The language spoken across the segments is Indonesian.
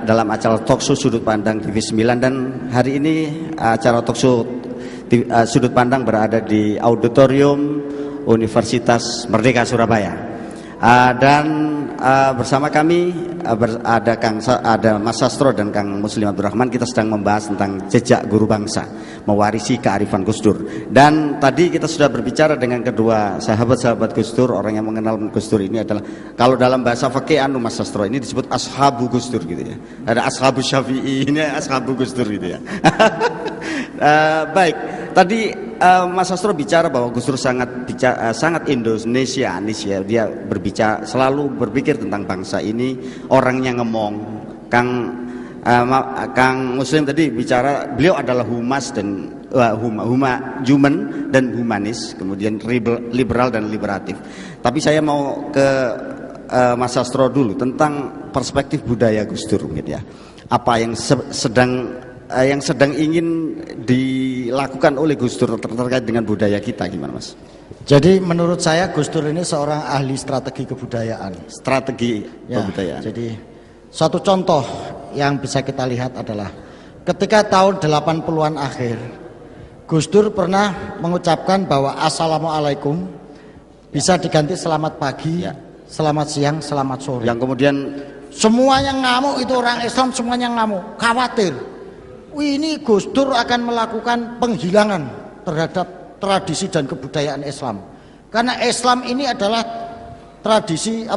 dalam acara Talkshow Sudut Pandang TV9, dan hari ini acara Talkshow Sudut Pandang berada di Auditorium Universitas Merdeka Surabaya. Dan bersama kami ada Mas Sastro dan Kang Muslim Abdurrahman. Kita sedang membahas tentang jejak guru bangsa, mewarisi kearifan Gus Dur. Dan tadi kita sudah berbicara dengan kedua sahabat-sahabat Gus Dur. Orang yang mengenal Gus Dur ini adalah, kalau dalam bahasa fikih Mas Sastro, ini disebut ashabu Gus Dur gitu ya. Ada ashabu Syafi'i, ini ashabu Gus Dur gitu ya. Baik, tadi Mas Sastro bicara bahwa Gus Dur sangat Indonesianis ya. Dia selalu berpikir tentang bangsa ini, orangnya ngemong. Kang Muslim tadi bicara beliau adalah humas dan human dan humanis, kemudian liberal dan liberatif. Tapi saya mau ke Mas Sastro dulu tentang perspektif budaya Gus Dur gitu ya. Apa yang sedang ingin dilakukan oleh Gus Dur terkait dengan budaya kita, gimana Mas? Jadi menurut saya Gus Dur ini seorang ahli strategi kebudayaan. Strategi kebudayaan. Jadi suatu contoh yang bisa kita lihat adalah ketika tahun 80-an akhir, Gus Dur pernah mengucapkan bahwa Assalamualaikum bisa diganti selamat pagi, selamat siang, selamat sore. Yang kemudian semuanya ngamuk, itu orang Islam semuanya ngamuk, khawatir. Ini Gus Dur akan melakukan penghilangan terhadap tradisi dan kebudayaan Islam. Karena Islam ini adalah tradisi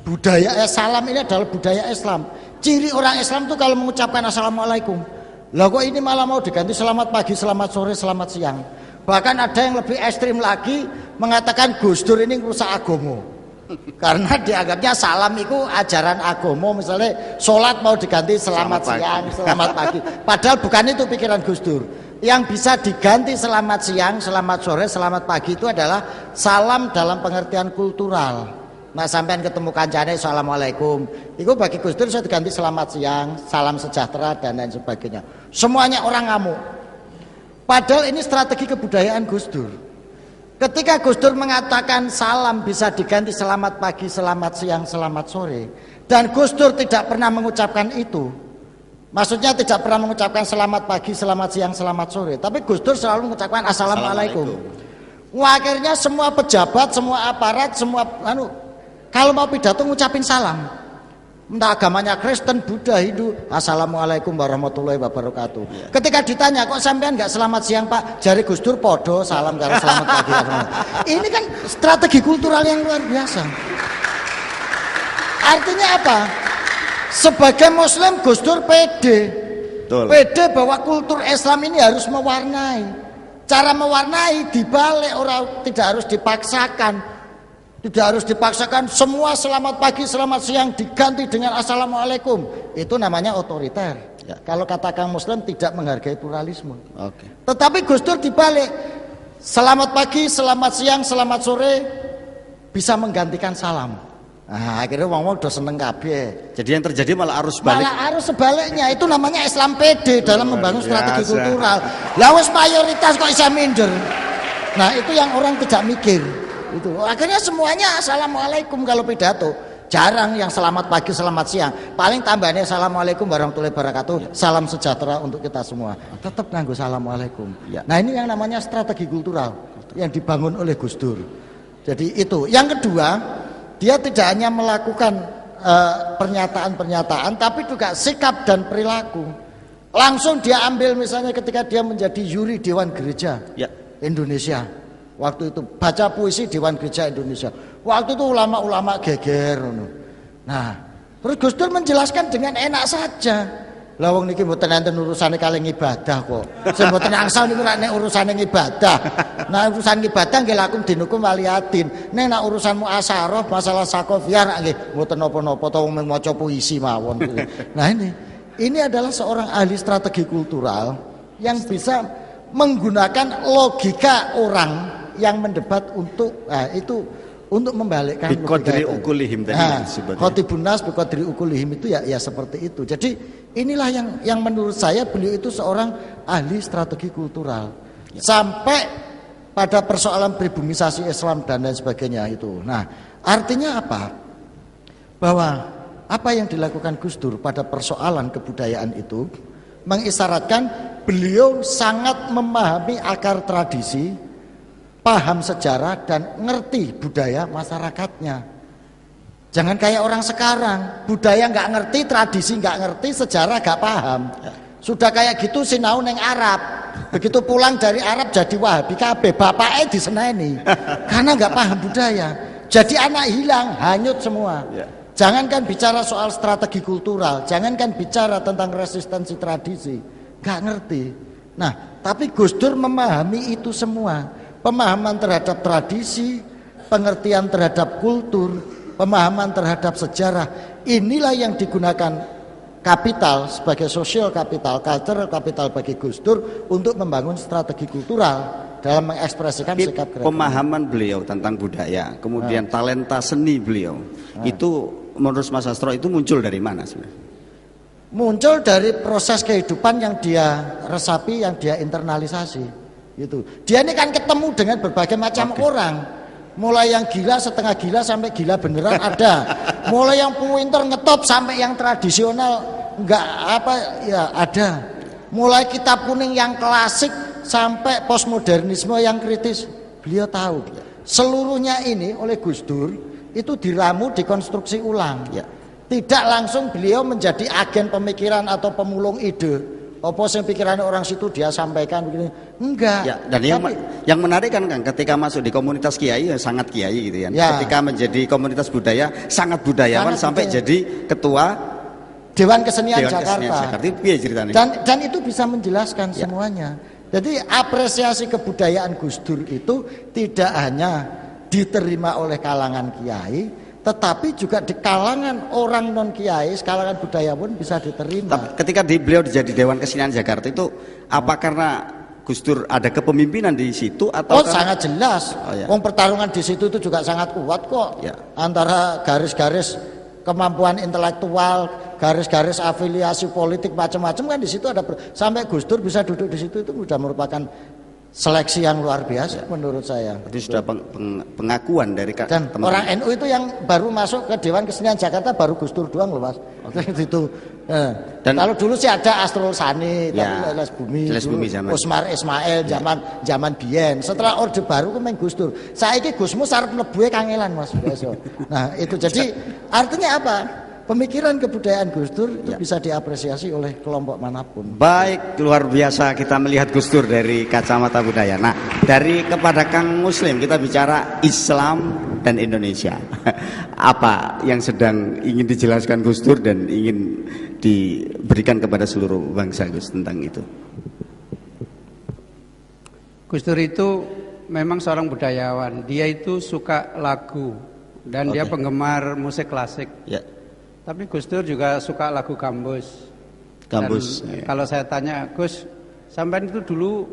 budaya salam ini adalah budaya Islam. Ciri orang Islam itu kalau mengucapkan Assalamualaikum. Lah kok ini malah mau diganti selamat pagi, selamat sore, selamat siang. Bahkan ada yang lebih ekstrim lagi mengatakan Gus Dur ini rusak agama. Karena dianggapnya salam itu ajaran agama, misalnya sholat mau diganti selamat siang, selamat pagi. Padahal bukan itu pikiran Gus Dur. Yang bisa diganti selamat siang, selamat sore, selamat pagi itu adalah salam dalam pengertian kultural. Nah, sampean ketemu kancane Assalamualaikum, itu bagi Gus Dur saya diganti selamat siang, salam sejahtera dan lain sebagainya. Semuanya orang ngamuk. Padahal ini strategi kebudayaan Gus Dur. Ketika Gus Dur mengatakan salam bisa diganti selamat pagi, selamat siang, selamat sore, dan Gus Dur tidak pernah mengucapkan itu, maksudnya tidak pernah mengucapkan selamat pagi, selamat siang, selamat sore, tapi Gus Dur selalu mengucapkan Assalamualaikum. Wah, akhirnya semua pejabat, semua aparat, semua kalau mau pidato ngucapin salam. Entah agamanya Kristen, Buddha, Hindu, Assalamualaikum warahmatullahi wabarakatuh. Ketika ditanya, kok sampean nggak selamat siang Pak? Jari Gus Dur podo salam karena selamat pagi. Ini kan strategi kultural yang luar biasa. Artinya apa? Sebagai Muslim Gus Dur pede. Pede bahwa kultur Islam ini harus mewarnai. Cara mewarnai dibalik, orang tidak harus dipaksakan. Tidak harus dipaksakan semua selamat pagi, selamat siang diganti dengan Assalamualaikum. Itu namanya otoriter. Ya. Kalau kata Kang Muslim tidak menghargai pluralisme. Oke. Tetapi Gus Dur dibalik, selamat pagi, selamat siang, selamat sore bisa menggantikan salam. Nah, akhirnya wong-wong udah seneng kabeh. Jadi yang terjadi malah arus balik. Malah arus sebaliknya. Itu namanya Islam pede dalam membangun strategi kultural. Lah wis mayoritas kok bisa minder. Nah, itu yang orang tidak mikir. Itu akhirnya semuanya Assalamualaikum kalau pidato. Jarang yang selamat pagi, selamat siang. Paling tambahnya Assalamualaikum warahmatullahi wabarakatuh, salam sejahtera untuk kita semua. Tetap nganggo Assalamualaikum. Nah, ini yang namanya strategi kultural yang dibangun oleh Gus Dur. Jadi itu. Yang kedua, dia tidak hanya melakukan pernyataan-pernyataan, tapi juga sikap dan perilaku. Langsung dia ambil misalnya ketika dia menjadi juri Dewan Gereja Indonesia. Waktu itu baca puisi Dewan Gereja Indonesia. Waktu itu ulama-ulama geger. Nah, terus Gus Dur menjelaskan dengan enak saja. Lah wong niki mboten enten urusane kalih ibadah kok. Sing mboten angsal niku nek urusane ibadah. Nah, urusan ibadah nggih lakum dinukum waliatin. Nek nak urusan muasyarah masalah sakofiyah nggih mboten napa-napa to wong maca puisi mawon. Nah, ini adalah seorang ahli strategi kultural yang bisa menggunakan logika orang yang mendebat untuk untuk membalikkan biqadri ukulihim tadi disebutnya. Khotibun nas biqadri ukulihim itu ya seperti itu. Jadi inilah yang menurut saya beliau itu seorang ahli strategi kultural. Sampai pada persoalan pribumisasi Islam dan lain sebagainya itu. Nah, artinya apa? Bahwa Apa yang dilakukan Gus Dur pada persoalan kebudayaan itu mengisyaratkan beliau sangat memahami akar tradisi, paham sejarah dan ngerti budaya masyarakatnya. Jangan kayak orang sekarang, budaya nggak ngerti, tradisi nggak ngerti, sejarah nggak paham. Sudah kayak gitu sinau neng Arab. Begitu pulang dari Arab jadi Wahabi kabeh, bapaknya diseneni. Karena nggak paham budaya. Jadi anak hilang, hanyut semua. Jangankan bicara soal strategi kultural, jangankan bicara tentang resistensi tradisi, nggak ngerti. Nah, tapi Gus Dur memahami itu semua. Pemahaman terhadap tradisi, pengertian terhadap kultur, pemahaman terhadap sejarah. Inilah yang digunakan kapital sebagai social capital, cultural capital bagi Gus Dur untuk membangun strategi kultural dalam mengekspresikan sikap gerakan. Pemahaman beliau tentang budaya, kemudian talenta seni beliau, itu menurut Mas Sastro itu muncul dari mana sebenarnya? Muncul dari proses kehidupan yang dia resapi, yang dia internalisasi. Gitu. Dia ini kan ketemu dengan berbagai macam orang. Mulai yang gila, setengah gila sampai gila beneran ada. Mulai yang pinter ngetop sampai yang tradisional enggak apa ya ada. Mulai kitab kuning yang klasik sampai postmodernisme yang kritis, beliau tahu. Seluruhnya ini oleh Gus Dur itu diramu, dikonstruksi ulang. Tidak langsung beliau menjadi agen pemikiran atau pemulung ide. Apa sih pikiran orang situ dia sampaikan begini? Enggak. Ya, dan yang menarik kan ketika masuk di komunitas kiai ya sangat kiai gitu ya. Ketika menjadi komunitas budaya sangat budayawan sampai jadi ketua Dewan Kesenian Jakarta. Itu piye ceritanya? Dan itu bisa menjelaskan semuanya. Jadi apresiasi kebudayaan Gus Dur itu tidak hanya diterima oleh kalangan kiai, tetapi juga di kalangan orang non kiai, kalangan budaya pun bisa diterima. Ketika beliau jadi Dewan Kesenian Jakarta itu apa karena Gus Dur ada kepemimpinan di situ atau? Sangat jelas. Pertarungan di situ itu juga sangat kuat kok. Antara garis-garis kemampuan intelektual, garis-garis afiliasi politik macam-macam kan di situ ada. Sampai Gus Dur bisa duduk di situ itu sudah merupakan seleksi yang luar biasa menurut saya. Itu sudah pengakuan dari dan teman. Orang NU itu yang baru masuk ke Dewan Kesenian Jakarta baru Gus Dur doang loh Mas. Itu. Dan kalau dulu sih ada Asrul Sani, tapi Les Bumi zaman. Usmar Ismail zaman biyen. Setelah Orde Baru kemeng Gus Dur. Saiki Gusmu sarep mlebu kangelan Mas besok. Nah, itu jadi artinya apa? Pemikiran kebudayaan Gus Dur itu bisa diapresiasi oleh kelompok manapun. Baik, luar biasa kita melihat Gus Dur dari kacamata budaya. Nah, dari kepada Kang Muslim kita bicara Islam dan Indonesia. Apa yang sedang ingin dijelaskan Gus Dur dan ingin diberikan kepada seluruh bangsa Gus tentang itu? Gus Dur itu memang seorang budayawan. Dia itu suka lagu dan dia penggemar musik klasik. Tapi Gus Dur juga suka lagu gambus. Kalau saya tanya, Gus, sampean itu dulu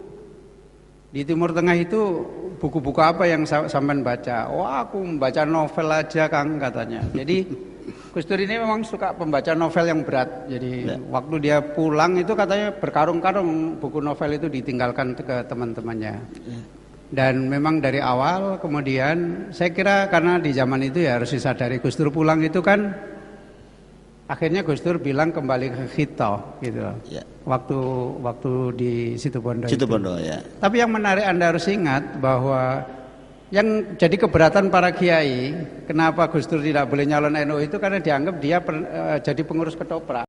di Timur Tengah itu buku-buku apa yang sampean baca? Wah, aku membaca novel aja, Kang, katanya. Jadi Gus Dur ini memang suka pembaca novel yang berat. Jadi waktu dia pulang itu katanya berkarung-karung buku novel itu ditinggalkan ke teman-temannya. Dan memang dari awal kemudian saya kira karena di zaman itu ya harus disadari Gus Dur pulang itu kan akhirnya Gus Dur bilang kembali ke Khito gitu. Waktu di Situbondo. Tapi yang menarik Anda harus ingat bahwa yang jadi keberatan para kiai, kenapa Gus Dur tidak boleh nyalon NU itu karena dianggap dia jadi pengurus ketoprak.